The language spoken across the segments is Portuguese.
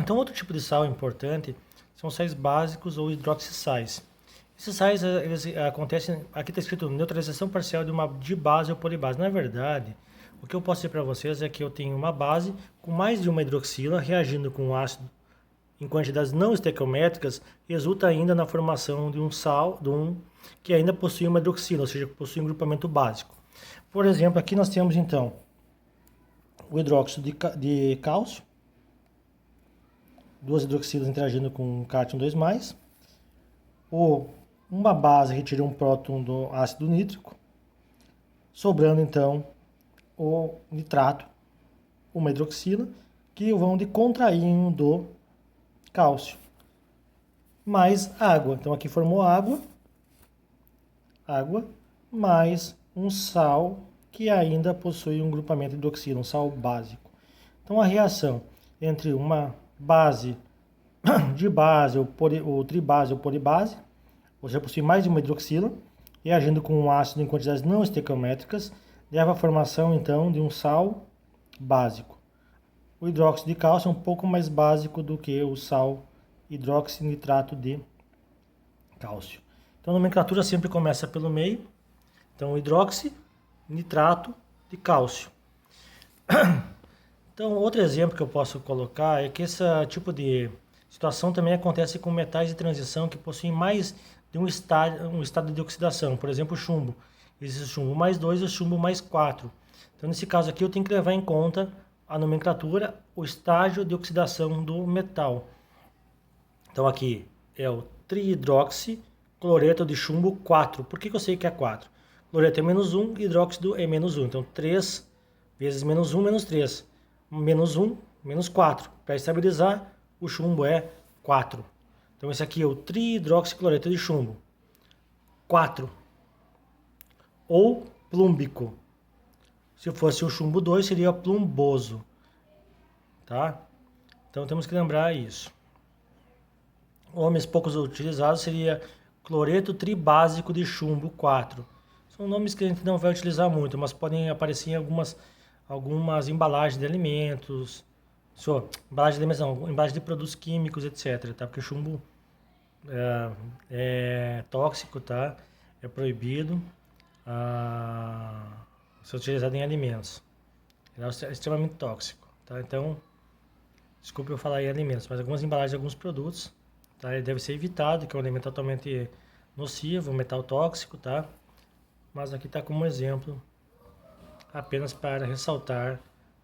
Então, outro tipo de sal importante são sais básicos ou hidroxissais. Esses sais eles acontecem, aqui está escrito neutralização parcial de uma dibase ou polibase. Na verdade, o que eu posso dizer para vocês é que eu tenho uma base com mais de uma hidroxila reagindo com um ácido em quantidades não estequiométricas, resulta ainda na formação de um sal, que ainda possui uma hidroxila, ou seja, possui um grupamento básico. Por exemplo, aqui nós temos então o hidróxido de cálcio, duas hidroxilas interagindo com um cátion 2+, ou uma base retira um próton do ácido nítrico, sobrando então o nitrato, uma hidroxila, que vão de contrainho do cálcio, mais água. Então aqui formou água, mais um sal que ainda possui um grupamento hidroxila, um sal básico. Então a reação entre uma base de base, ou tribase ou polibase, ou seja, possui mais de uma hidroxila, reagindo com um ácido em quantidades não estequiométricas, leva à formação então de um sal básico. O hidróxido de cálcio é um pouco mais básico do que o sal hidroxinitrato de cálcio. Então a nomenclatura sempre começa pelo meio. Então hidroxinitrato de cálcio. Então outro exemplo que eu posso colocar é que esse tipo de situação também acontece com metais de transição que possuem mais de um estado de oxidação. Por exemplo, o chumbo. Existe o chumbo mais 2 e o chumbo mais 4. Então nesse caso aqui eu tenho que levar em conta a nomenclatura, o estágio de oxidação do metal. Então aqui é o trihidroxicloreto de chumbo 4. Por que eu sei que é 4? Cloreto é -1, hidróxido é -1. Então 3 vezes -1, menos 3. -1, menos 4. Para estabilizar, o chumbo é 4. Então esse aqui é o trihidroxicloreto de chumbo 4. Ou plúmbico. Se fosse o chumbo 2, seria plumboso. Tá? Então temos que lembrar isso. Nomes poucos utilizados seria cloreto tribásico de chumbo 4. São nomes que a gente não vai utilizar muito, mas podem aparecer em algumas embalagens de alimentos, embalagem de produtos químicos, etc. Tá? Porque chumbo é tóxico, tá? É proibido ser utilizado em alimentos. É extremamente tóxico, tá? Então, desculpe eu falar em alimentos, mas algumas embalagens de alguns produtos, tá? Ele deve ser evitado, que é um alimento totalmente nocivo, um metal tóxico, tá? Mas aqui está como exemplo, apenas para ressaltar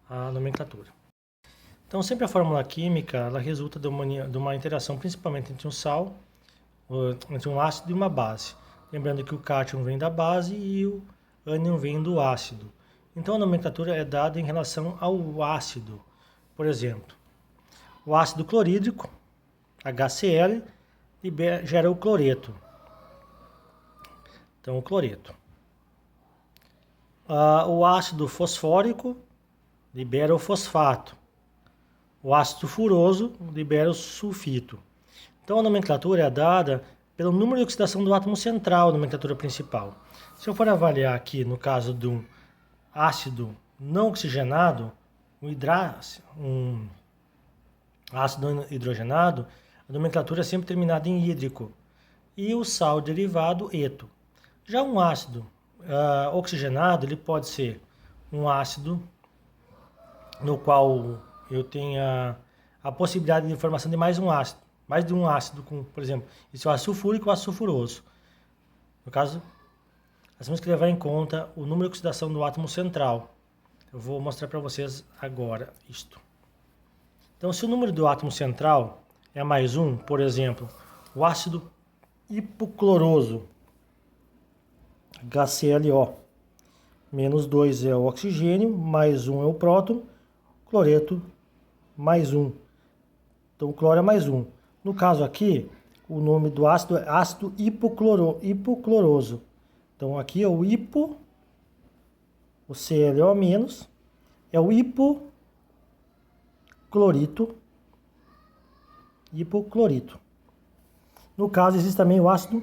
a nomenclatura. Então, sempre a fórmula química, ela resulta de uma interação principalmente entre um sal, entre um ácido e uma base. Lembrando que o cátion vem da base e o ânion vem do ácido. Então, a nomenclatura é dada em relação ao ácido. Por exemplo, o ácido clorídrico, HCl, gera o cloreto. Então, o cloreto. O ácido fosfórico libera o fosfato. O ácido furoso libera o sulfito. Então a nomenclatura é dada pelo número de oxidação do átomo central, nomenclatura principal. Se eu for avaliar aqui no caso de um ácido não oxigenado, um ácido hidrogenado, a nomenclatura é sempre terminada em hídrico. E o sal derivado, eto. Já um ácido oxigenado, ele pode ser um ácido no qual eu tenha a possibilidade de formação de mais de um ácido, com, por exemplo, esse é o ácido sulfúrico e o ácido sulfuroso. No caso, nós temos que levar em conta o número de oxidação do átomo central. Eu vou mostrar para vocês agora isto. Então, se o número do átomo central é mais 1, por exemplo, o ácido hipocloroso, HClO, menos 2 é o oxigênio, mais 1 é o próton, cloreto mais 1. Então, o cloro é mais 1. No caso aqui, o nome do ácido é ácido hipocloroso. Então, aqui é o hipo, o ClO menos, é o hipoclorito. No caso, existe também o ácido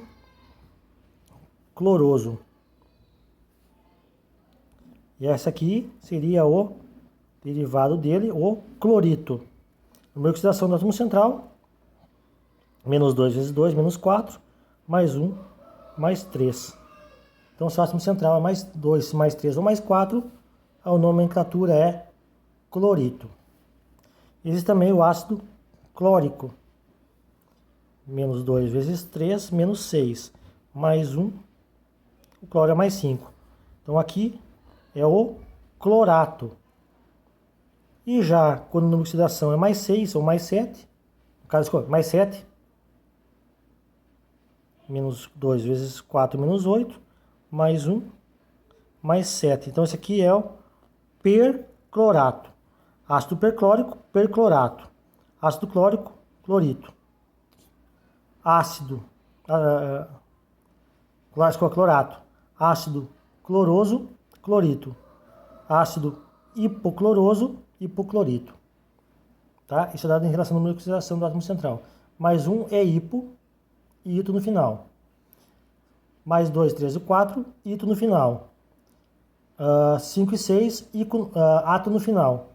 cloroso. E essa aqui seria o derivado dele, o clorito. Número de oxidação do átomo central, menos 2 vezes 2, menos 4, mais 1, mais 3. Então, se o átomo central é mais 2, mais 3 ou mais 4, a nomenclatura é clorito. Existe também o ácido clórico. Menos 2 vezes 3, menos 6, mais 1, o cloro é mais 5. Então, aqui é o clorato. E já quando o número de oxidação é mais 6 ou mais 7, no caso, mais 7, menos 2 vezes 4, menos 8, mais 1, mais 7. Então, esse aqui é o perclorato. Ácido perclórico, perclorato. Ácido clórico, clorito. Ácido, clorato. Ácido cloroso, clorito. Ácido hipocloroso, hipoclorito. Tá? Isso é dado em relação ao número de oxidação do átomo central. Mais 1 é hipo e ito no final. Mais 2, 3 e 4, ito no final. 5 e 6, ato no final.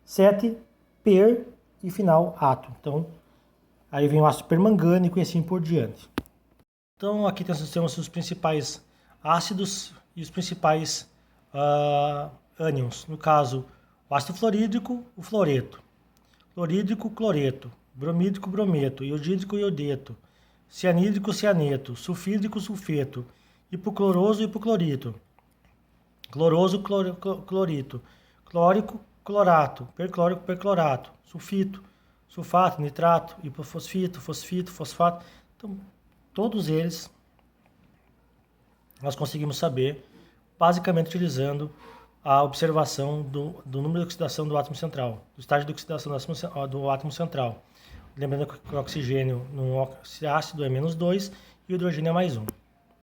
7, per e final, ato. Então, aí vem o ácido permangânico e assim por diante. Então, aqui temos os principais ácidos e os principais ânions. No caso, o ácido fluorídrico, o fluoreto. Clorídrico, cloreto. Bromídrico, brometo. Iodídrico, iodeto. Cianídrico, cianeto. Sulfídrico, sulfeto. Hipocloroso, hipoclorito. Cloroso, clorito. Clórico, clorato. Perclórico, perclorato. Sulfito, sulfato, nitrato. Hipofosfito, fosfito, fosfato. Então, todos eles nós conseguimos saber basicamente utilizando a observação do número de oxidação do átomo central, do estágio de oxidação do átomo central. Lembrando que o oxigênio no ácido é menos 2 e o hidrogênio é mais 1.